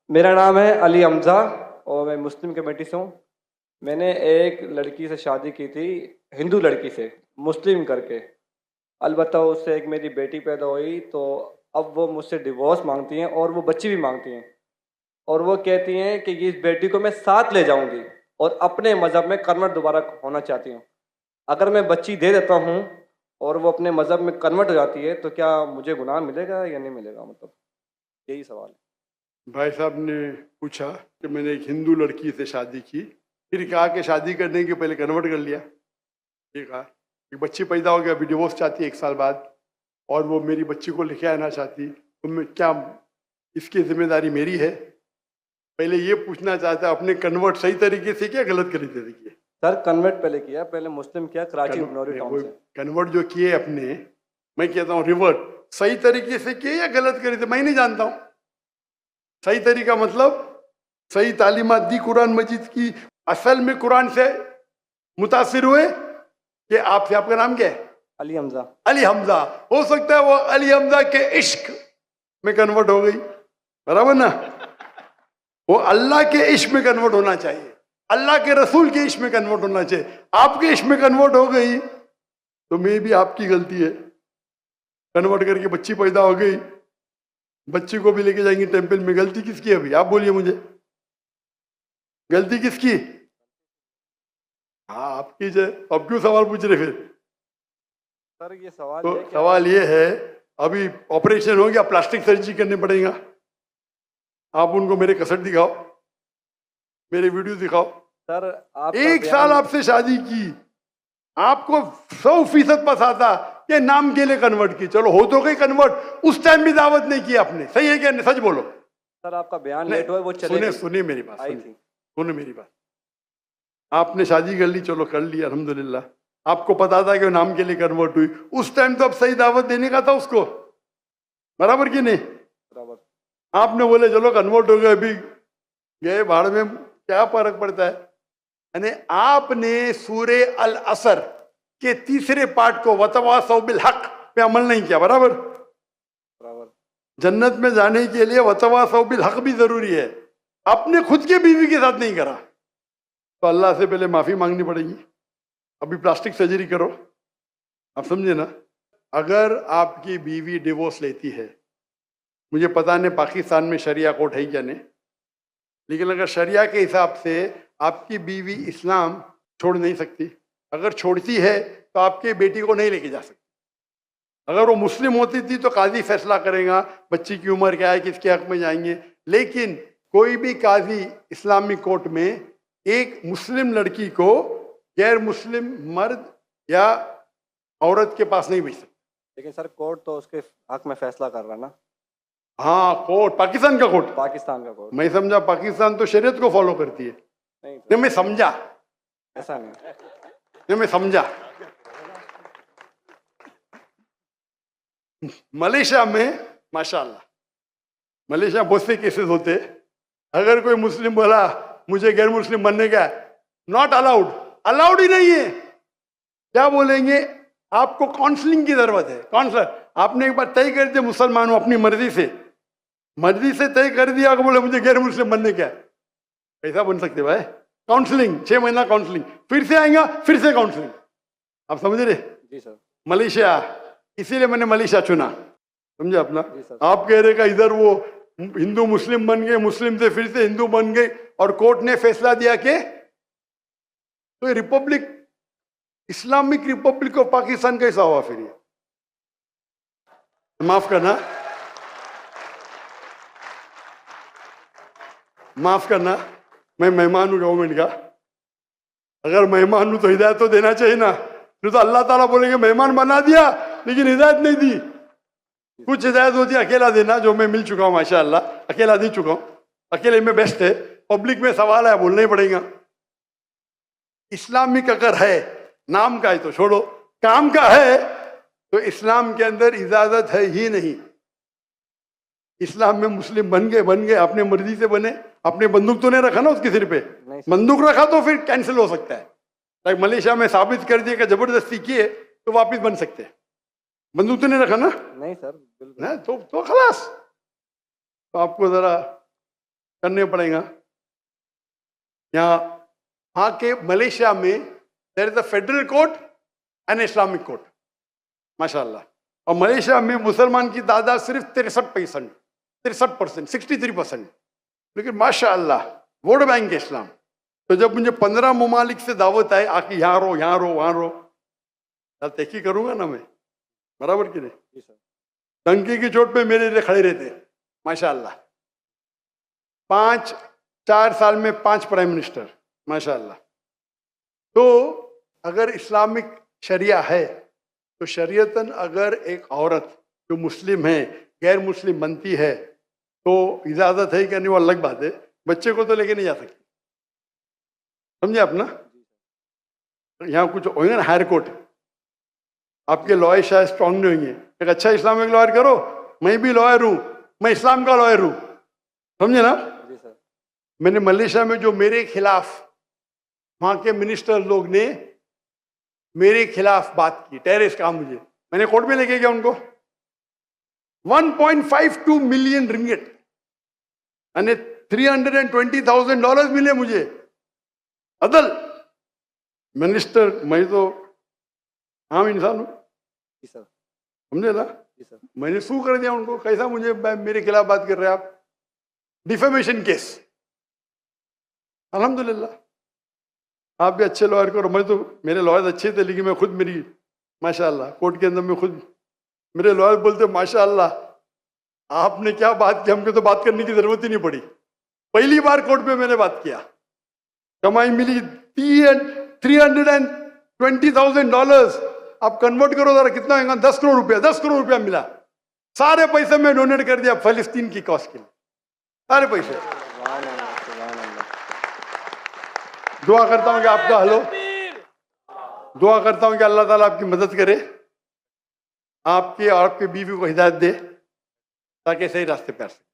मेरा नाम है अली हमज़ा और मैं मुस्लिम कमेटी से हूँ। मैंने एक लड़की से शादी की थी, हिंदू लड़की से, मुस्लिम करके। अलबत्ता उससे एक मेरी बेटी पैदा हुई, तो अब वो मुझसे डिवोर्स मांगती हैं और वो बच्ची भी मांगती हैं। और वो कहती हैं कि इस बेटी को मैं साथ ले जाऊंगी और अपने मज़हब में कन्वर्ट दोबारा होना चाहती हूँ। अगर मैं बच्ची दे देता हूँ और वो अपने मज़हब में कन्वर्ट हो जाती है, तो क्या मुझे गुनाह मिलेगा या नहीं मिलेगा? मतलब यही सवाल है। भाई साहब ने पूछा कि मैंने एक हिंदू लड़की से शादी की, फिर कहा कि शादी करने के पहले कन्वर्ट कर लिया। ये कहा कि बच्ची पैदा हो गया, अभी डिवोर्स चाहती है 1 साल बाद, और वो मेरी बच्ची को लेके आना चाहती, तो मैं क्या, इसकी जिम्मेदारी मेरी है? पहले ये पूछना चाहता, अपने कन्वर्ट सही तरीके से किया, गलत तरीके से किया? सर कन्वर्ट पहले किया, पहले मुस्लिम किया कराची नौरी टाउन से। कन्वर्ट जो किए अपने, मैं कहता हूँ रिवर्ट सही तरीके से किए या गलत तरीके से, मैं नहीं जानता हूँ। सही तरीका मतलब सही तालीमात दी कुरान मजीद की, असल में कुरान से मुतासिर हुए कि आपसे, आपका नाम क्या है? अली हमजा। अली हमजा। हो सकता है वो अली हमजा के इश्क में कन्वर्ट हो गई, बराबर ना? वो अल्लाह के इश्क में कन्वर्ट होना चाहिए, अल्लाह के रसूल के इश्क में कन्वर्ट होना चाहिए। आपके इश्क में कन्वर्ट हो गई तो मे भी आपकी गलती है। कन्वर्ट करके बच्ची पैदा हो गई, बच्ची को भी लेके जाएंगे टेंपल में, गलती किसकी है अभी? आप बोलिए मुझे, गलती किसकी? हाँ आपकी। जो अब क्यों सवाल पूछ रहे फिर? सर ये सवाल तो है क्या? सवाल ये है, अभी ऑपरेशन हो गया, प्लास्टिक सर्जरी करने पड़ेगा। आप उनको मेरे कसट दिखाओ, मेरे वीडियो दिखाओ। सर आप 1 साल आपसे शादी की, आपको 100% पता आता कि नाम के लिए कन्वर्ट की, चलो हो तो गई कन्वर्ट, उस टाइम भी दावत नहीं की आपने, सही है क्या? सच बोलो। सर आपका बयान लेट हुआ, वो चले सुनिए मेरी बात, आई थी। सुनिए मेरी बात। आपने शादी कर ली, चलो कर ली, अल्हम्दुलिल्लाह। आपको पता था कि नाम के लिए कन्वर्ट हुई, उस टाइम तो अब सही दावत देने का था उसको, बराबर कि नहीं? बराबर। आपने बोले चलो कन्वर्ट हो गए, अभी गए भाड़ में, क्या फर्क पड़ता है? यानी आपने सूरे अल असर के 3रे पार्ट को वतवासौ बिल हक पे अमल नहीं किया, बराबर? बराबर। जन्नत में जाने के लिए वतवासौ बिल हक भी जरूरी है, अपने खुद के बीवी के साथ नहीं करा तो अल्लाह से पहले माफी मांगनी पड़ेगी। अभी प्लास्टिक सर्जरी करो, आप समझे ना? अगर आपकी बीवी डिवोर्स लेती है, मुझे पता नहीं पाकिस्तान में शरिया कोर्ट है क्या नहीं, लेकिन अगर शरिया के हिसाब से आपकी बीवी इस्लाम छोड़ नहीं सकती, अगर छोड़ती है तो आपके बेटी को नहीं लेके जा सकती। अगर वो मुस्लिम होती थी तो काजी फैसला करेगा बच्ची की उम्र क्या है, किसके हक में जाएंगे, लेकिन कोई भी काजी इस्लामिक कोर्ट में एक मुस्लिम लड़की को गैर मुस्लिम मर्द या औरत के पास नहीं भेज सकता। लेकिन सर कोर्ट तो उसके हक में फैसला कर रहा ना। हाँ कोर्ट, पाकिस्तान का कोर्ट, पाकिस्तान का कोर्ट। मैं समझा पाकिस्तान तो शरीयत को फॉलो करती है। नहीं मैं समझा, ऐसा नहीं मैं समझा। मलेशिया में माशाल्लाह, मलेशिया बहुत से केसेस होते, अगर कोई मुस्लिम बोला मुझे गैर मुस्लिम बनने का, नॉट अलाउड, अलाउड ही नहीं है। क्या बोलेंगे? आपको काउंसलिंग की जरूरत है। काउंसलर, आपने एक बार तय कर दिया मुसलमान हूं, अपनी मर्जी से तय कर दिया कि बोले मुझे गैर मुस्लिम बनने का, कैसा बन सकते भाई? काउंसलिंग, 6 महीना काउंसलिंग, फिर से आएगा, फिर से काउंसलिंग। आप समझ रहे? जी सर। मलेशिया, इसीलिए मैंने मलेशिया चुना, समझे अपना? जी आप कह रहे का इधर वो हिंदू मुस्लिम बन गए, मुस्लिम से फिर से हिंदू बन गए, और कोर्ट ने फैसला दिया कि तो Republic, Islamic Republic of Pakistan कैसा हुआ फिर? ये माफ करना, मैं मेहमान हूं गवर्नमेंट का। अगर मेहमान हूं तो हिदायत तो देना चाहिए ना, नहीं तो अल्लाह ताला बोलेंगे मेहमान बना दिया लेकिन हिदायत नहीं दी। कुछ हिदायत होती है अकेला देना, जो मैं मिल चुका हूं माशाअल्लाह, अकेला दे चुका हूं, अकेले में बेस्ट है। पब्लिक में सवाल है, बोलना ही पड़ेगा। इस्लामिक अगर है, नाम का है तो छोड़ो, काम का है तो इस्लाम के अंदर इजाजत है ही नहीं। इस्लाम में मुस्लिम बन गए, अपने मर्जी से बने, अपने बंदूक तो नहीं रखा ना उसके सिर पे, बंदूक रखा तो फिर कैंसिल हो सकता है। लाइक मलेशिया में साबित कर दिया कि जबरदस्ती किए तो वापिस बन सकते हैं। बंदूक तो नहीं रखा ना? नहीं सर बिल्कुल। ना तो खलास। तो आपको जरा करने पड़ेगा। यहाँ वहाँ के मलेशिया में there is a federal court and Islamic court, माशाल्लाह। और मलेशिया में मुसलमान की तादाद सिर्फ 63%, 63%, लेकिन माशाल्लाह वोट बैंक है इस्लाम। तो जब मुझे 15 ममालिक से दावत आए आके यहाँ रहो, यहाँ रहो, वहाँ रहो, तब तहकी करूंगा ना मैं, बराबर कि नहीं? जी सर। टंकी की चोट पे मेरे लिए खड़े रहते माशाल्लाह। 4 साल में 5 प्राइम मिनिस्टर, माशाल्लाह। तो अगर इस्लामिक शरिया है तो शरीयतन अगर एक औरत जो मुस्लिम है गैर मुस्लिम बनती है तो इजाजत है कि नहीं, वो अलग बात है। बच्चे को तो लेके नहीं जा सकती, समझे आप ना? यहाँ कुछ होंगे ना हायर कोर्ट, आपके लॉयर शायद स्ट्रांग नहीं होंगे। एक अच्छा इस्लामिक लॉयर करो, मैं भी लॉयर हूँ, मैं इस्लाम का लॉयर हूँ, समझे ना? जी सर। मैंने मलेशिया में जो मेरे खिलाफ वहाँ के मिनिस्टर लोग ने मेरे खिलाफ बात की, टेररिस्ट कहा मुझे, मैंने कोर्ट में लेके गया उनको। 1.52 मिलियन रिंगिट यानी $320,000 मिले मुझे। अदल मिनिस्टर, मैं तो आम इंसान हूँ, जी सर। समझे ना? जी सर। मैंने सू कर दिया उनको, कैसा मुझे मेरे खिलाफ बात कर रहे हैं आप, डिफेमेशन केस। अल्हम्दुलिल्लाह आप भी अच्छे लॉयर करो। मैं तो, मेरे लॉयर अच्छे थे लेकिन मैं खुद, मेरी माशाल्लाह कोर्ट के अंदर में खुद मेरे लॉयर बोलते माशाल्लाह आपने क्या बात की, हमको तो बात करने की जरूरत ही नहीं पड़ी। पहली बार कोर्ट में मैंने बात किया, कमाई मिली $320,000। आप कन्वर्ट करो जरा कितना होगा, 10 करोड़ रुपया, 10 करोड़ रुपया मिला। सारे पैसे मैं डोनेट कर दिया फलस्तीन की कॉज के लिए, सारे पैसे। दुआ करता हूं कि आपका हलो, दुआ करता हूं कि अल्लाह ताला आपकी मदद करे, आपके और आपके बीवी को हिदायत दे ताकि सही रास्ते पे आ सके।